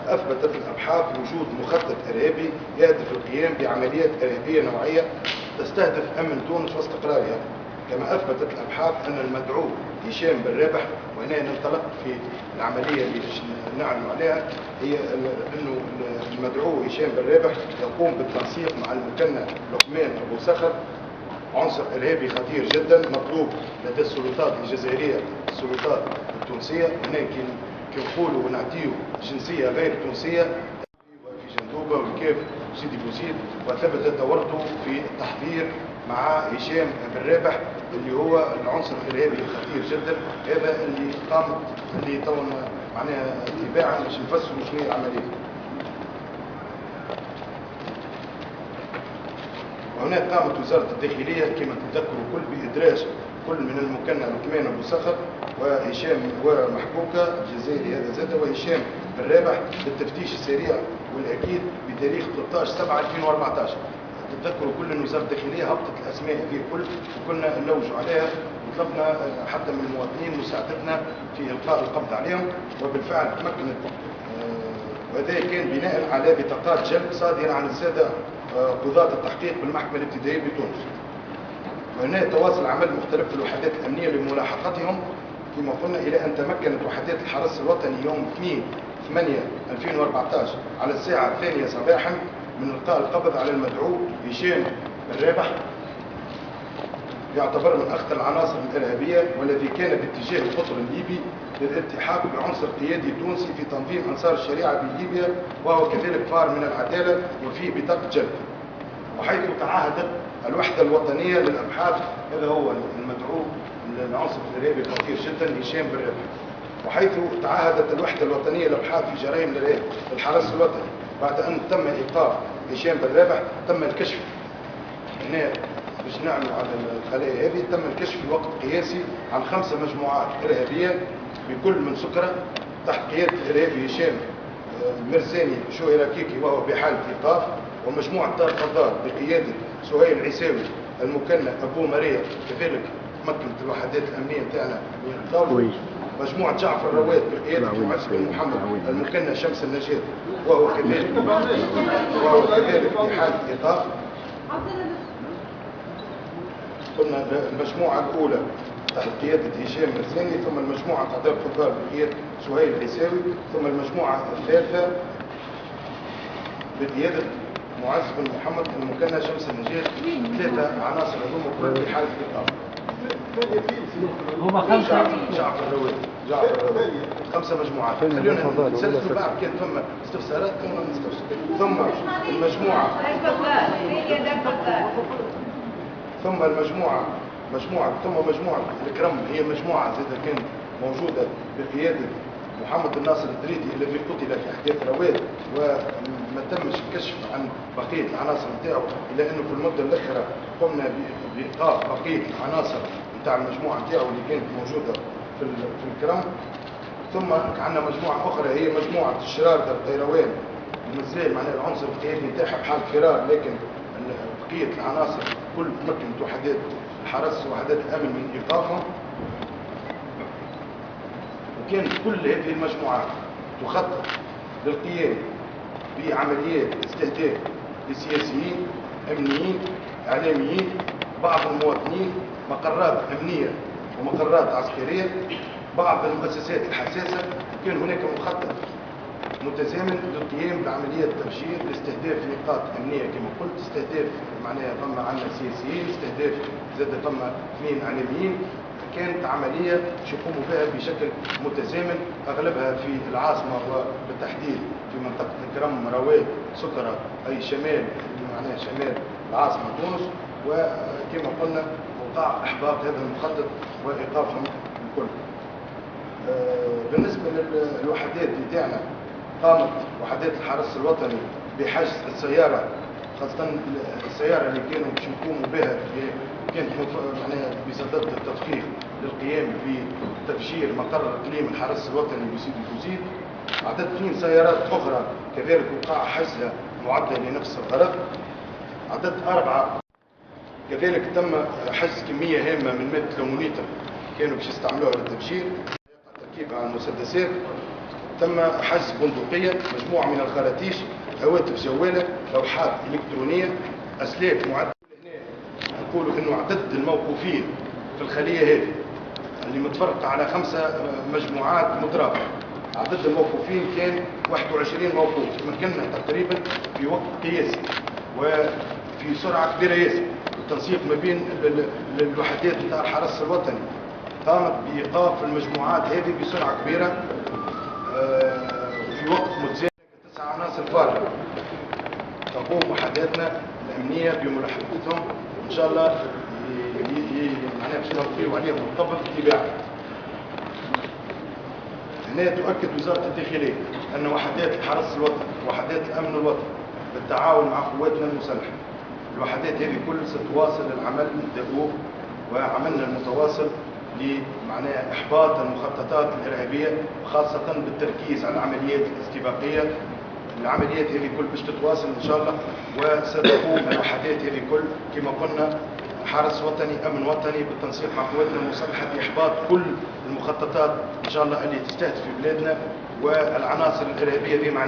أثبتت الأبحاث وجود مخطط إرهابي يهدف القيام بعمليات إرهابية نوعية تستهدف أمن تونس واستقرارها. كما أثبتت الأبحاث أن المدعو هشام بن رابح، وهنا ننطلق في العملية اللي نعلن عليها، هي أنه المدعو هشام بن رابح يقوم بالتنسيق مع المكنة لقمان أبو صخر، عنصر إرهابي خطير جدا مطلوب لدى السلطات الجزائرية السلطات التونسية. هنا كي نقولوا ونعطيو جنسية غير تونسية في جندوبة والكيف سيدي بوزيد، وثبت تورطه في التحضير مع هشام بن رابح اللي هو العنصر الإرهابي الخطير جدا. هذا اللي تونا معناها تباعا باش نفسروا شنو هي العملية. وهناك قامت وزارة الداخلية كما تتذكروا كل بإدراج كل من المكنة لقمان أبو صخر وهشام ومحكوكة الجزائري هذا زاد وهشام بن رابح بالتفتيش السريع والأكيد بتاريخ 13/7/2014. تتذكروا كل ان وزاره الداخليه هبطت الاسماء هذه الكل وكنا نلوجوا عليها وطلبنا حتى من المواطنين مساعدتنا في القاء القبض عليهم، وبالفعل تمكنت. وهذا كان بناء على بطاقات جلب صادره عن الساده قضاة التحقيق بالمحكمه الابتدائيه بتونس. وهنا تواصل عمل مختلف الوحدات الامنيه لملاحقتهم كما قلنا الى ان تمكنت وحدات الحرس الوطني يوم 2/8/2014 على الساعه 2 صباحا من إلقاء القبض على المدعو هشام بن رابح، يعتبر من أخطر العناصر الإرهابية والذي كان باتجاه القطر الليبي للالتحاق بعنصر قيادي تونسي في تنظيم أنصار الشريعة بليبيا، وهو كذلك فار من العدالة وفيه بطاقة جلب. وحيث تعهدت الوحدة الوطنية للأبحاث، هذا هو المدعو العنصر الإرهابي الخطير جدا هشام بن رابح، وحيث تعهدت الوحدة الوطنية للأبحاث في جرائم الإرهاب الحرس الوطني بعد أن تم إيقاف هشام بن رابح تم الكشف. هنا باش نعمل على الخلايا هذه تم الكشف في وقت قياسي عن 5 مجموعات إرهابية بكل من سكرة تحت قيادة الإرهابي هشام مرزاني شويراكيكي وهو بحالة إيقاف، ومجموعة دار قضاء بقيادة سهيل العيساوي المكنة أبو ماريا كذلك تمكنت الوحدات الأمنية نتاعنا من الدولة، مجموعة جعفر رواد بقيادة معز بن محمد المكنة شمس النجاة وهو كذلك في حالة إيقاف. قلنا المجموعة الأولى تحت قيادة هشام مرزاني، ثم المجموعة قضاء القضاء بقيادة سهيل العيساوي، ثم المجموعة الثالثة بقيادة معز بن محمد المكنة شمس النجاة. 3 عناصر هذوما كل في حالة إيقاف. هما 5 جعفر رواد 5 مجموعات. خلونا نسلسل بعد كان ثم استفسارات ثم نستفسر. ثم المجموعة مجموعة الكرم هي مجموعة زادة كانت موجودة بقيادة محمد الناصر الدريدي الذي قتل في احداث رواد، وما تمش الكشف عن بقيه العناصر نتاعو، الا انه في المده الاخيره قمنا بايقاف بقيه العناصر نتاع المجموعه نتاعو اللي كانت موجوده في الكرم. ثم عندنا مجموعه اخرى هي مجموعه الشرار القيروان ومازال معناها العنصر القيادي نتاعها بحال فرار، لكن بقيه العناصر كل تمكنت وحدات الحرس ووحدات الامن من ايقافهم. وكانت كل هذه المجموعات تخطط للقيام بعمليات استهداف لسياسيين، امنيين، اعلاميين، بعض المواطنين، مقرات امنيه ومقرات عسكريه، بعض المؤسسات الحساسه. كان هناك مخطط متزامن للقيام بعمليات تفجير لاستهداف نقاط امنيه كما قلت، استهداف معناها ثم عندنا سياسيين، استهداف زاد ثم 2 اعلاميين. كانت عمليه يقوموا بها بشكل متزامن، اغلبها في العاصمه وبالتحديد في منطقه الكرم رواد سكره اي شمال معناها شمال العاصمه تونس. وكما قلنا وقع احباط هذا المخطط وايقافهم الكل. بالنسبه للوحدات نتاعنا قامت وحدات الحرس الوطني بحجز السياره، خاصه السياره اللي كانوا باش نقوموا بها كانت معناها بصدد التدقيق للقيام بتفجير مقر اقليم الحرس الوطني بسيدي بوزيد. عدد 2 سيارات اخرى كذلك وقع حجزها معدة لنفس الغرض. عدد 4 كذلك تم حجز كميه هامه من ماده الأمونيتر كانوا باش يستعملوها للتفجير، تركيبها على المسدسات. تم حجز بندقيه، مجموعه من الخراتيش، هواتف جواله، لوحات الكترونيه، اسلاك معدله. هنا نقولوا انه عدد الموقوفين في الخليه هذه اللي متفرقه على 5 مجموعات مضربه، عدد الموقوفين كان 21 موقوف، تمكنا تقريبا في وقت قياسي وفي سرعه كبيره ياسر. التنسيق ما بين الوحدات نتاع الحرس الوطني قامت بايقاف المجموعات هذه بسرعه كبيره وفي وقت متسارع. 9 عناصر فارغه تقوم وحداتنا الامنيه بملاحقتهم، ان شاء الله معناها باش نوقفوا عليهم بالضبط تباعا. هنا تؤكد وزاره الداخليه ان وحدات الحرس الوطني وحدات الامن الوطني بالتعاون مع قواتنا المسلحه، الوحدات هذه كل ستواصل العمل الدؤوب وعملنا المتواصل لمعناها احباط المخططات الارهابيه، وخاصه بالتركيز على العمليات الاستباقيه. العمليات هذه كل باش تتواصل ان شاء الله، وستقوم الوحدات هذه كل كما قلنا حرس وطني امن وطني بالتنسيق مع قواتنا المسلحه باحباط كل المخططات ان شاء الله اللي تستهدف في بلادنا. والعناصر الارهابيه دي ما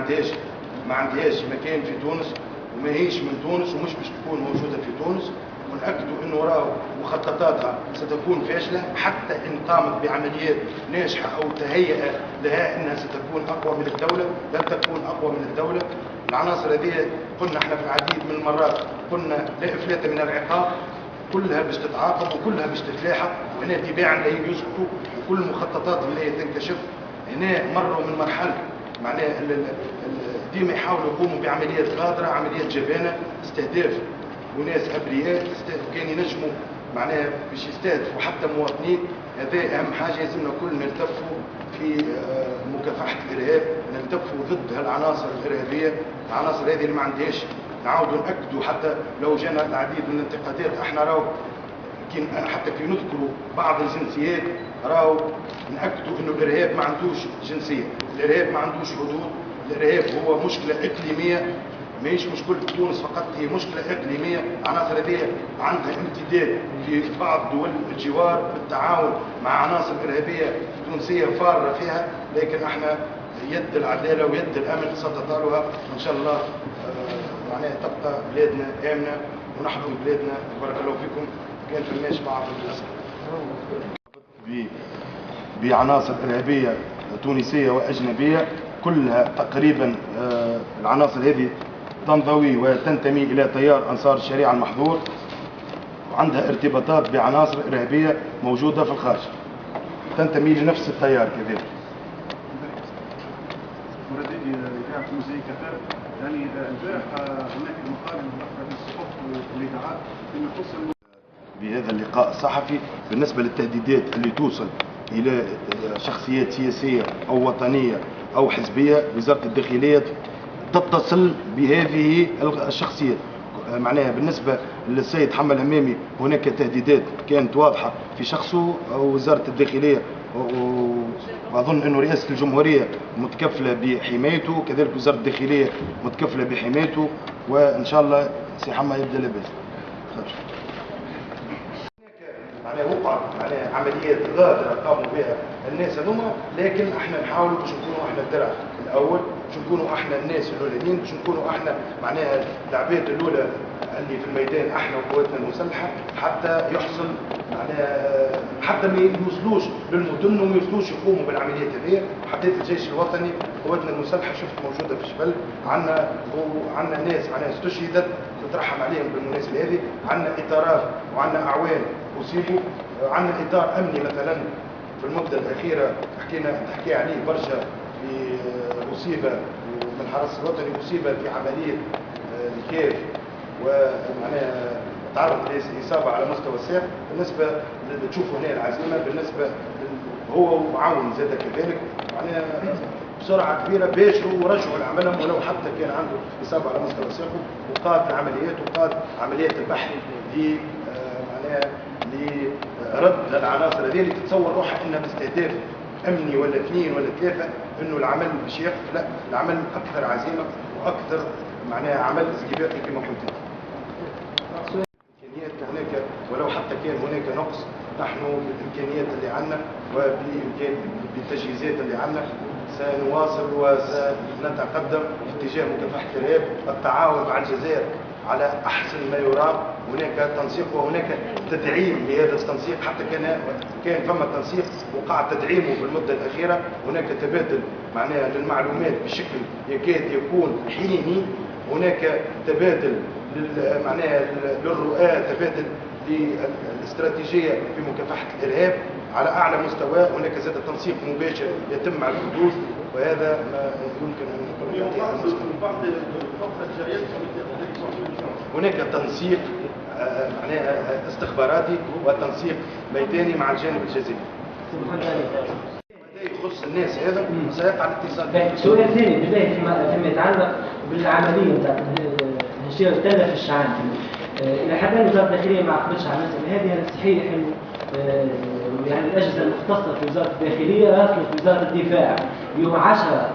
عندهاش مكان في تونس، وما هيش من تونس ومش باش تكون موجوده في تونس. ونأكدوا انه راهو مخططاتها ستكون فاشله، حتى ان قامت بعمليات ناجحه او تهيئه لها انها ستكون اقوى من الدوله، لن تكون اقوى من الدوله. العناصر هذه قلنا احنا في العديد من المرات، قلنا لا افلات من العقاب، كلها باش تتعاقب وكلها باش تتلاحق، وهنا تباعا لا يسكتوا وكل مخططاتهم لا تنكشف. هنا مروا من مرحله معناها ديما يحاولوا يقوموا بعمليات غادره، عمليات جبانه، استهداف وناس ابرياء كان ينجموا معناها باش يستهدفوا حتى مواطنين. هذا اهم حاجه، لازمنا كل نلتفوا في مكافحه الارهاب، نلتفوا ضد هالعناصر الارهابيه، العناصر هذه اللي ما عندهاش. نعاودوا ناكدوا حتى لو جانا العديد من الانتقادات، احنا راهو حتى كي نذكروا بعض الجنسيات راهو ناكدوا انه الارهاب ما عندوش جنسيه، الارهاب ما عندوش حدود، الارهاب هو مشكله اقليميه، ماهيش مشكله تونس فقط، هي مشكله اقليميه. العناصر هذه عندها امتداد في بعض دول الجوار بالتعاون مع عناصر ارهابيه تونسيه فاره فيها، لكن احنا يد العداله ويد الامن ستطالها ان شاء الله. معناها تبقى بلادنا امنه ونحفظ بلادنا. بارك الله فيكم. كان فماش بعض بعناصر ارهابيه تونسيه واجنبيه كلها تقريبا. العناصر هذه تنضوي وتنتمي الى تيار انصار الشريعه المحظور، وعندها ارتباطات بعناصر ارهابيه موجوده في الخارج تنتمي لنفس التيار كذلك. يعني البارح هناك مقال في الصحف والاذاعات فيما يخص بهذا اللقاء الصحفي بالنسبه للتهديدات اللي توصل الى شخصيات سياسيه او وطنيه او حزبيه، وزاره الداخليه تتصل بهذه الشخصيات. معناها بالنسبه للسيد حمد الهمامي هناك تهديدات كانت واضحه في شخصه، وزاره الداخليه واظن انه رئاسه الجمهوريه متكفله بحمايته، كذلك وزاره الداخليه متكفله بحمايته، وان شاء الله سي حمد يبدا لاباس. معناها وقعت معناها عمليات غادره قاموا بها الناس هذوما، لكن احنا نحاولوا باش نكونوا احنا الدرع الاول، باش نكونوا احنا الناس الاولانيين، باش نكونوا احنا معناها العباد الاولى اللي في الميدان احنا وقواتنا المسلحه، حتى يحصل معناها حتى ما يوصلوش للمدن وما يوصلوش يقوموا بالعمليات هذه. وحدات الجيش الوطني قواتنا المسلحه شفت موجوده في الجبل، عندنا ناس معناها استشهدت نترحم عليهم بالمناسبه هذه، عندنا اطارات وعندنا اعوان اصيبوا، عندنا اطار امني مثلا في المده الاخيره حكي عليه برشا، اصيب من الحرس الوطني، اصيب في عمليه الكيف ومعناها تعرض لاصابه على مستوى الساق. بالنسبه تشوفوا هنا العزيمه، بالنسبه هو ومعاون زاد كذلك معناها بسرعه كبيره باشروا ورجعوا لعملهم، ولو حتى كان عنده اصابه على مستوى ساقه، وقاد العمليات وقاد عمليات البحث معناها لرد العناصر هذه اللي تتصور روحها انها باستهداف امني ولا 2 ولا 3، انه العمل مش يقف، لا العمل اكثر عزيمه واكثر معناها عمل استباقي كما قلت. الامكانيات هناك ولو حتى كان هناك نقص، نحن بالامكانيات اللي عندنا وبالتجهيزات اللي عندنا سنواصل وسنتقدم في اتجاه مكافحة الإرهاب، التعاون مع الجزائر على أحسن ما يرام. هناك تنسيق وهناك تدعيم لهذا التنسيق، حتى كان فما تنسيق وقع تدعيمه في المدة الأخيرة. هناك تبادل معناها للمعلومات بشكل يكاد يكون حيني، هناك تبادل معناها للرؤى، تبادل للاستراتيجية في مكافحة الإرهاب على أعلى مستوى. هناك زاد تنسيق مباشر يتم مع الحدود، وهذا ما يمكن أن يعطي هناك تنسيق معناها استخباراتي وتنسيق ميداني مع الجانب الجزائري. يخص الناس هذا سيقع الاتصال. سؤال ثاني بالله فيما يتعلق بالعمليه نتاع تهجير التلف الشعبي، الى حد الان وزاره الداخليه ما عقدتش على المساله هذه. هل صحيح انه يعني الاجهزه المختصه في وزاره الداخليه راسلت وزاره الدفاع يوم 10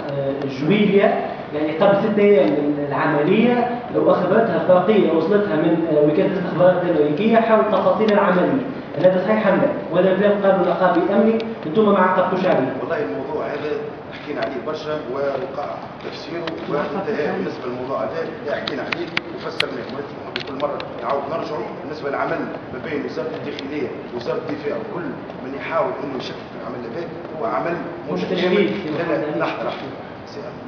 جويلية، يعني قبل 6 ايام من العمليه، لو اخبرتها فرقيه وصلتها من وكاله الاستخبارات الامريكيه حول تفاصيل العمليه؟ هل هذا صحيح ام لا؟ وهذا الكلام قالوا نقابي امني انتم ما عقبتوش عليه؟ والله الموضوع هذا حكينا عليه برشا ووقع تفسيره وانتهى. بالنسبه للموضوع هذا حكينا عليه وفسرناه، كل مره نعاود نرجعوا. بالنسبه للعمل ما بين وزاره الداخليه ووزاره الدفاع وكل من يحاول انه يشكل في العمل هذا هو عمل متكامل. لحظه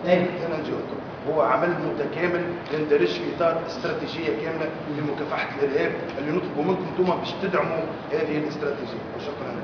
انا نجاوبكم. هو عمل متكامل يندرج في اطار استراتيجيه كامله لمكافحه الارهاب اللي نطلبوا منكم انتم باش تدعموا هذه الاستراتيجيه. وشكرا.